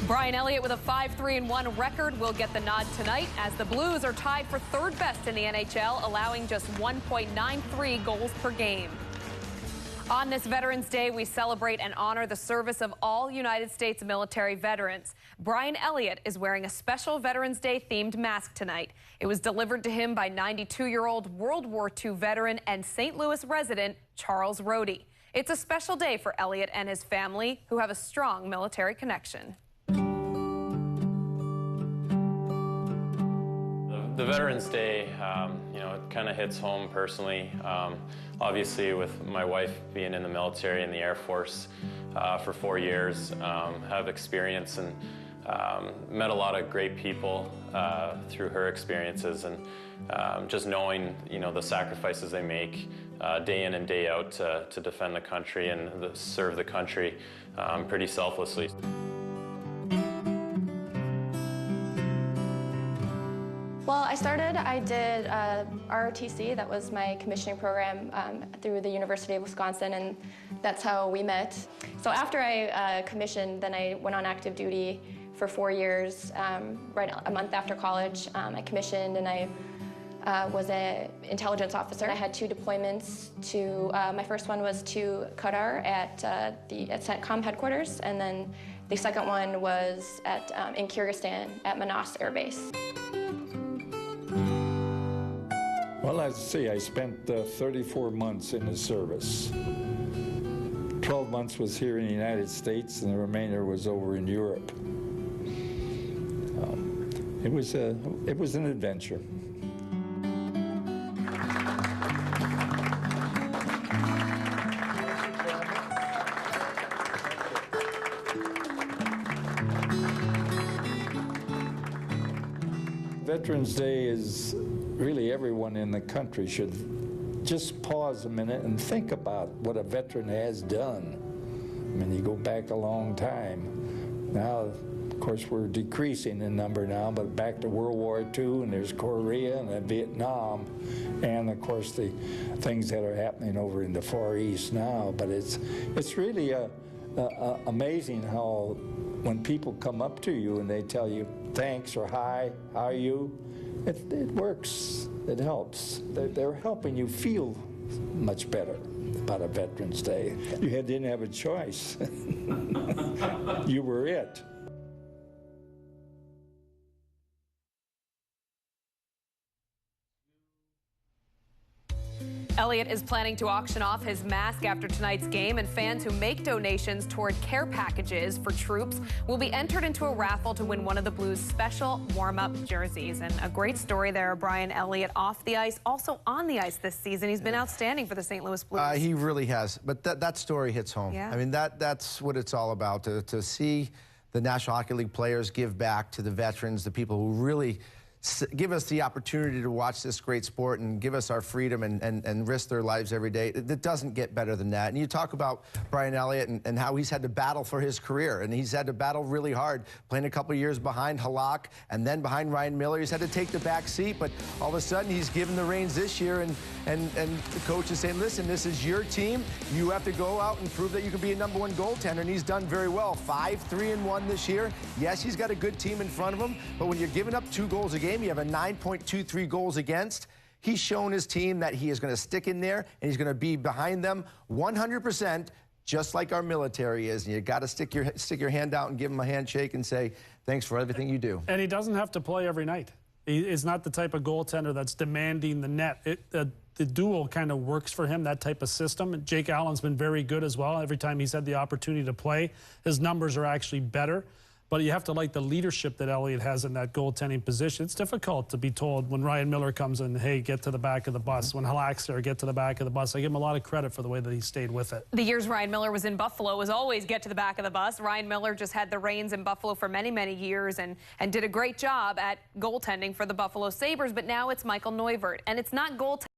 Brian Elliott with a 5-3-1 record will get the nod tonight as the Blues are tied for third best in the NHL, allowing just 1.93 goals per game. On this Veterans Day, we celebrate and honor the service of all United States military veterans. Brian Elliott is wearing a special Veterans Day themed mask tonight. It was delivered to him by 92-year-old World War II veteran and St. Louis resident Charles Rohde. It's a special day for Elliott and his family, who have a strong military connection. The Veterans Day, it kind of hits home personally. Obviously, with my wife being in the military in the Air Force for 4 years, have experience and met a lot of great people through her experiences, and just knowing, the sacrifices they make day in and day out to defend the country and serve the country pretty selflessly. Well, I did ROTC, that was my commissioning program through the University of Wisconsin, and that's how we met. So after I commissioned, then I went on active duty for 4 years, right a month after college. I commissioned and I was an intelligence officer. I had 2 deployments to, my first one was to Qatar at CENTCOM headquarters, and then the second one was in Kyrgyzstan at Manas Air Base. Well, as I say, I spent 34 months in the service. 12 months was here in the United States, and the remainder was over in Europe. It was an adventure. Veterans Day is really everyone in the country should just pause a minute and think about what a veteran has done. I mean, you go back a long time. Now, of course, we're decreasing in number now, but back to World War II, and there's Korea and Vietnam, and of course the things that are happening over in the Far East now. But it's really amazing how when people come up to you and they tell you thanks or hi, how are you? It works. It helps. They're helping you feel much better about a Veterans Day. You didn't have a choice. You were it. Elliott is planning to auction off his mask after tonight's game, and fans who make donations toward care packages for troops will be entered into a raffle to win one of the Blues' special warm-up jerseys. And a great story there, Brian Elliott off the ice, also on the ice this season. He's been outstanding for the St. Louis Blues. He really has, but that story hits home. Yeah. I mean, that's what it's all about, to see the National Hockey League players give back to the veterans, the people who really give us the opportunity to watch this great sport and give us our freedom and risk their lives every day. It doesn't get better than that. And you talk about Brian Elliott and how he's had to battle for his career, and he's had to battle really hard, playing a couple years behind Halak and then behind Ryan Miller. He's had to take the back seat, but all of a sudden he's given the reins this year, and the coach is saying, listen, this is your team. You have to go out and prove that you can be a #1 goaltender, and he's done very well. 5-3-1 this year. Yes, he's got a good team in front of him, but when you're giving up 2 goals a game, you have a 9.23 goals against. He's shown his team that he is going to stick in there, and he's going to be behind them 100%, just like our military is. And you got to stick your hand out and give him a handshake and say, thanks for everything you do. And he doesn't have to play every night. He is not the type of goaltender that's demanding the net. The duel kind of works for him, that type of system. And Jake Allen's been very good as well. Every time he's had the opportunity to play, his numbers are actually better. But you have to like the leadership that Elliott has in that goaltending position. It's difficult to be told when Ryan Miller comes in, hey, get to the back of the bus. When Halak's there, get to the back of the bus. I give him a lot of credit for the way that he stayed with it. The years Ryan Miller was in Buffalo was always get to the back of the bus. Ryan Miller just had the reins in Buffalo for many, many years and did a great job at goaltending for the Buffalo Sabres. But now it's Michael Neuvirth. And it's not goaltending.